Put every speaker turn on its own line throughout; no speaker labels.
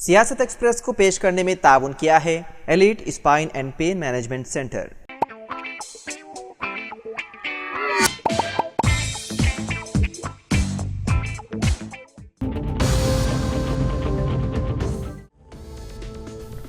सियासत एक्सप्रेस को पेश करने में ताउन किया है elite spine and pain management centre.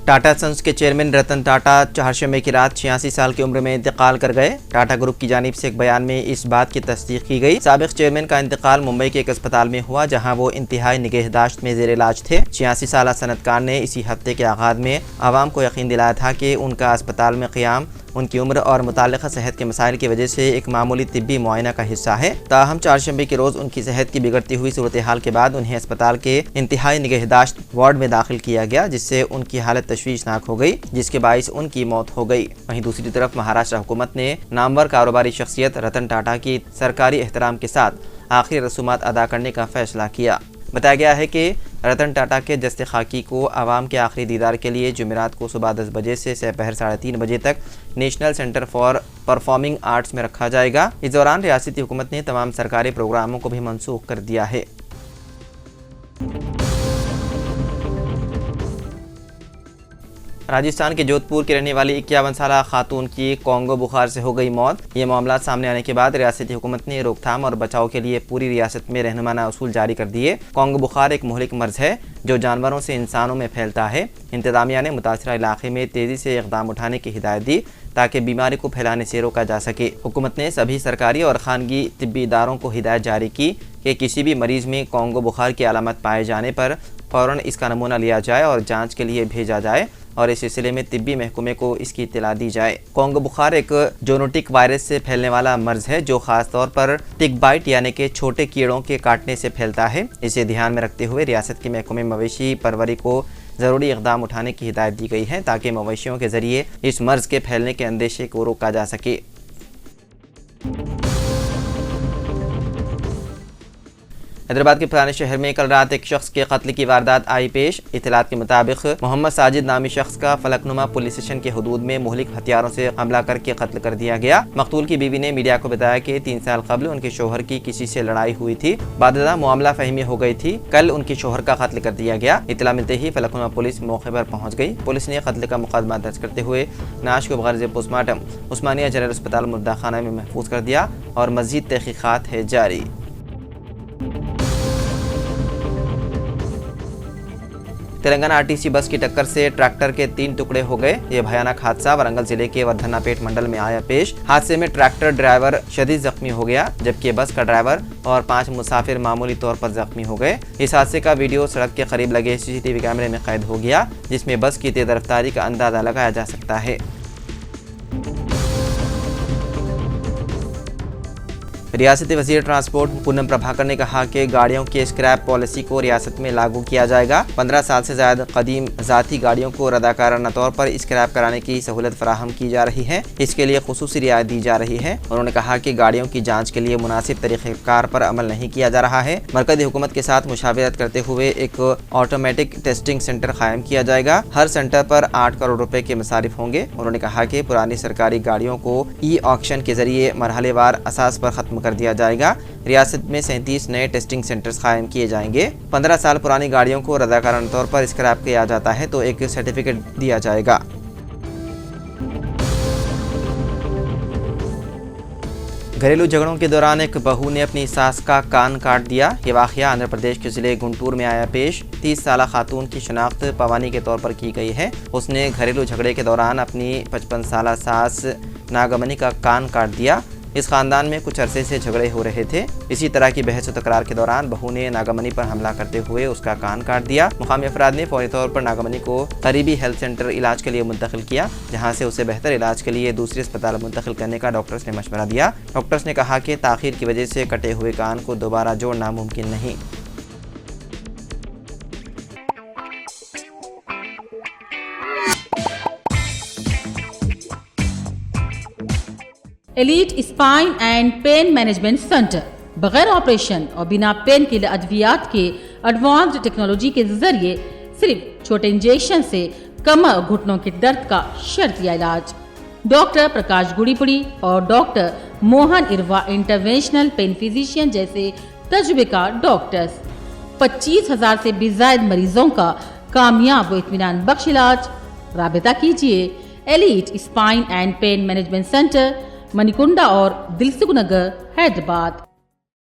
Tata Sons के चेयरमैन रतन टाटा चारशंबे की रात 86 साल की उम्र में इंतकाल कर गए। टाटा ग्रुप की जानिब से एक बयान में इस बात की तस्दीक की गई। साबिक चेयरमैन का इंतकाल मुंबई के एक अस्पताल में हुआ, जहां वो इंतहाई निगहदाश्त में जेर इलाज थे। 86 साल सनतकार ने इसी हफ्ते के आगाज में आवाम को यकीन दिलाया था कि उनका अस्पताल में क़याम उनकी उम्र और मुताल्लिक़ा सेहत के मसाइल की वजह से एक मामूली तिब्बी मुआयना का हिस्सा है। ताहम चारशंबे के रोज़ उनकी सेहत की बिगड़ती हुई सूरत हाल के बाद उन्हें अस्पताल के इंतहाई निगहदाश्त वार्ड में दाखिल किया गया, जिससे उनकी हालत तशवीशनाक हो गई, जिसके बाइस उनकी मौत हो गई। वहीं दूसरी तरफ महाराष्ट्र हुकूमत ने नामवर कारोबारी शख्सियत रतन टाटा की सरकारी एहतराम के साथ आखिरी रसूमात अदा करने का फैसला किया। बताया गया है कि रतन टाटा के जस्ते खाकी को आवाम के आखिरी दीदार के लिए जुमेरात को सुबह 10 बजे से दोपहर 3:30 बजे तक national centre for performing arts में रखा जाएगा। इस दौरान रियासती हुकूमत ने तमाम सरकारी प्रोग्रामों को भी मनसूख कर दिया है। राजस्थान के जोधपुर की रहने वाली 51 साल खातून की कोंगो बुखार से हो गई मौत। ये मामला सामने आने के बाद रियासती हुकूमत ने रोकथाम और बचाव के लिए पूरी रियासत में रहनुमाना उसूल जारी कर दिए। कोंगो बुखार एक मुहलिक मर्ज है जो जानवरों से इंसानों में फैलता है। इंतजामिया ने मुतासरा इलाके में तेज़ी से इक़दाम उठाने की हिदायत दी ताकि बीमारी को फैलाने से रोका जा सके। हुकूमत ने सभी सरकारी और खानगी तिब्बी इदारों को हिदायत जारी की कि किसी भी मरीज़ में कोंगो बुखार की अलामत पाए जाने पर फ़ौरन इसका नमूना लिया जाए और जांच के लिए भेजा जाए और इस सिलसिले में तिब्बी महकमे को इसकी इत्तला दी जाए। कोंगो बुखार एक जोनोटिक वायरस से फैलने वाला मर्ज है जो खास तौर पर टिक बाइट यानी कि छोटे कीड़ों के काटने से फैलता है। इसे ध्यान में रखते हुए रियासत के महकमे मवेशी परवरी को ज़रूरी इक़दाम उठाने की हिदायत दी गई है ताकि मवेशियों के ज़रिए इस मर्ज के फैलने के अंदेशे को रोका जा सके। हैदराबाद के पुराने शहर में कल रात एक शख्स के कत्ल की वारदात आई पेश। इत्तलात के मुताबिक मोहम्मद साजिद नामी शख्स का फलकनुमा पुलिस स्टेशन के हुदूद में मुहलिक हथियारों से हमला करके कत्ल कर दिया गया। मकतूल की बीवी ने मीडिया को बताया कि 3 साल कबल उनके शोहर की किसी से लड़ाई हुई थी। बाददा मामला फहमी हो गई थी। कल उनके शोहर का कत्ल कर दिया गया। इत्तला मिलते ही फलकनुमा पुलिस मौके पर पहुँच गई। पुलिस ने कत्ल का मुकदमा दर्ज करते हुए नाश को बगैर पोस्टमार्टम उस्मानिया जनरल अस्पताल मुर्दा खाना में महफूज कर दिया और मज़ीद तहकीकात है जारी। तेलंगाना आरटीसी बस की टक्कर से ट्रैक्टर के 3 टुकड़े हो गए। यह भयानक हादसा वरंगल जिले के वर्धन्नापेट मंडल में आया पेश। हादसे में ट्रैक्टर ड्राइवर शदीद जख्मी हो गया, जबकि बस का ड्राइवर और 5 मुसाफिर मामूली तौर पर जख्मी हो गए। इस हादसे का वीडियो सड़क के करीब लगे CCTV कैमरे में कैद हो गया, जिसमें बस की तेज रफ्तारी का अंदाजा लगाया जा सकता है। रियासती वज़ीर ट्रांसपोर्ट पूनम प्रभाकर ने कहा कि गाड़ियों की स्क्रैप पॉलिसी को रियासत में लागू किया जाएगा। 15 साल से ज़्यादा कदीम ज़ाती गाड़ियों को रदाकाराना तौर पर स्क्रैप कराने की सहूलत फराहम की जा रही है। इसके लिए खुसूसी रियायत दी जा रही है। उन्होंने कहा कि गाड़ियों की जाँच के लिए मुनासिब तरीक़ेकार पर अमल नहीं किया जा रहा है। मरकज़ी हुकूमत के साथ मुशावरत करते हुए एक ऑटोमेटिक टेस्टिंग सेंटर कायम किया जाएगा। हर सेंटर पर 8 करोड़ रुपए के मसारिफ होंगे। उन्होंने कहा कि पुरानी सरकारी गाड़ियों को ऑक्शन के जरिए मरहलेवार असास पर खत्म कर दिया जाएगा। रियासत में 37 नए टेस्टिंग सेंटर्स कायम किए जाएंगे। 15 साल पुरानी गाड़ियों को रज़ाकाराना तौर पर स्क्रैप किया जाता है तो एक सर्टिफिकेट दिया जाएगा। घरेलू झगड़ों के दौरान एक बहू ने अपनी सास का कान काट दिया। ये वाक़या आंध्र प्रदेश के ज़िले गुंटूर में आया पेश। 30 साल खातून की शनाख्त पवानी के तौर पर की गई है। उसने घरेलू झगड़े के दौरान अपनी 55 साल सास नागमनी का कान काट दिया। इस खानदान में कुछ अरसे से झगड़े हो रहे थे। इसी तरह की बहस व तकरार के दौरान बहू ने नागमनी पर हमला करते हुए उसका कान काट दिया। मुकामी अफराद ने फौरी तौर पर नागमनी को करीबी हेल्थ सेंटर इलाज के लिए मुंतकिल किया, जहां से उसे बेहतर इलाज के लिए दूसरे अस्पताल मुंतकिल करने का डॉक्टर्स ने मशवरा दिया। डॉक्टर्स ने कहा कि ताखीर की वजह से कटे हुए कान को दोबारा जोड़ना मुमकिन नहीं।
Elite spine and pain management centre बगैर ऑपरेशन और बिना पेन के अद्वियात के एडवांस्ड टेक्नोलॉजी के जरिए सिर्फ छोटे इंजेक्शन से कमर और घुटनों के दर्द का शर्तिया इलाज। डॉक्टर प्रकाश गुड़ीपुड़ी और doctor Mohan Irva interventional pain physician जैसे तजुर्बेकार डॉक्टर्स 25,000 से भी ज्यादा मरीजों का कामयाब व इत्मीनान बख्श इलाज राबिता कीजिए elite spine and pain management centre, Manikunda और दिलसुख नगर, हैदराबाद।